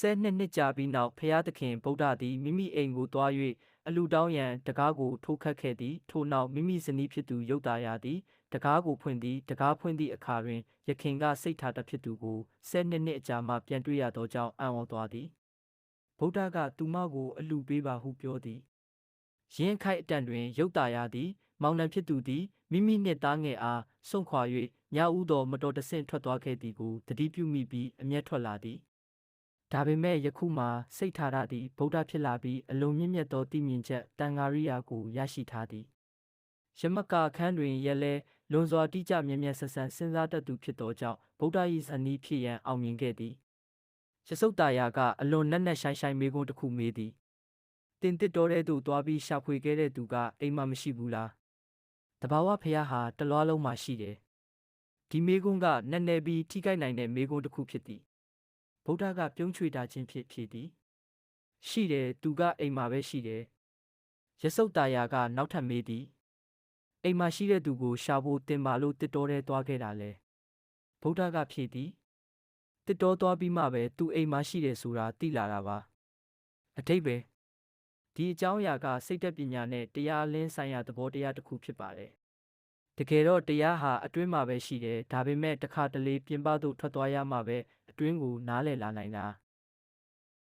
12 နှစ်ကြာပြီးနောက်ဖျားသခင်ဗုဒ္ဓသည်မိမိအိမ်ကိုတွား၍အလူတောင်းရန်တကားကိုထိုးခတ်ခဲ့သည်ထို့နောက်မိမိဇနီးဖြစ်သူယုတ်တာရသည်တကားကိုဖွင့်သည်တကားဖွင့်သည့်အခါတွင်ယခင်ကစိတ်ထားတဖြစ်သူကို12 နှစ်အကြာမှပြန်တွေ့ရသောကြောင့်အံ့ဩသွားသည်ဗုဒ္ဓကသူမကိုအလူပေးပါဟုပြောသည်ယင်းအခိုက်အတန့်တွင်ယုတ်တာရသည်မောင်နှံဖြစ်သူသည်မိမိနှင့်သားငယ်အားစွန့်ခွာ၍ညဦးသောမတော်တဆင့်ထွက်သွားခဲ့သည်ကိုသတိပြုမိပြီးအမျက်ထွက်လာသည်ဒါပေမဲ့ယခုမှာစိတ်ထားသည်ဗုဒ္ဓဖြစ်လာပြီးအလွန်မြင့်မြတ်သောသိမြင်ချက်တန်ဃာရိယာကိုရရှိထားသည်ယမကအခန်းတွင်ရက်လဲလွန်စွာတိကျမြဲမြဲဆက်ဆံစဉ်းစားတတ်သူဖြစ်သောကြောင့်ဗုဒ္ဓ၏ဇနီးဖြစ်ရန်အောင်မြင်ခဲ့သည်ယဆုတ်တာယာကအလွန်နက်နက်ရှိုင်းရှိုင်းမေးခွန်းတစ်ခုမေးသည်တင်တစ်တော်တဲ့သို့သွားပြီးရှာဖွေခဲ့တဲ့သူကအိမ်မှာမရှိဘူးလားတဘာဝဖះဟာတလွားလုံးမှာရှိတယ်ဒီမေးခွန်းကနက်နဲပြီးထိခိုက်နိုင်တဲ့မေးခွန်းတစ်ခုဖြစ်သည်ဗုဒ္ဓကပြုံးချွေတာခြင်းဖြင့်ဖြေသည်ရှိတယ်သူကအိမ်မှာပဲရှိတယ်ယဆုတ်တာယာကနောက်ထပ်မေးသည်အိမ်မှာရှိတဲ့သူကိုရှာဖို့တင်ပါလို့တစ်တော်ထဲသွားခဲ့တာလဲဗုဒ္ဓကဖြေသည်တစ်တော်သွားပြီးမှပဲသူအိမ်မှာရှိတယ်ဆိုတာသိလာတာပါအဓိပ္ပာယ်ဒီအကြောင်းအရာကစိတ်ဓာတ်ပညာနဲ့တရားအလင်းဆိုင်ရာသဘောတရားတစ်ခုဖြစ်ပါတယ်တကယ်တော့တရားဟာအတွင်းမှာပဲရှိတယ်ဒါပေမဲ့တစ်ခါတလေပြင်ပသို့ထွက်သွားရမှပဲအတွင်းကိုနားလည်လာနိုင်တာ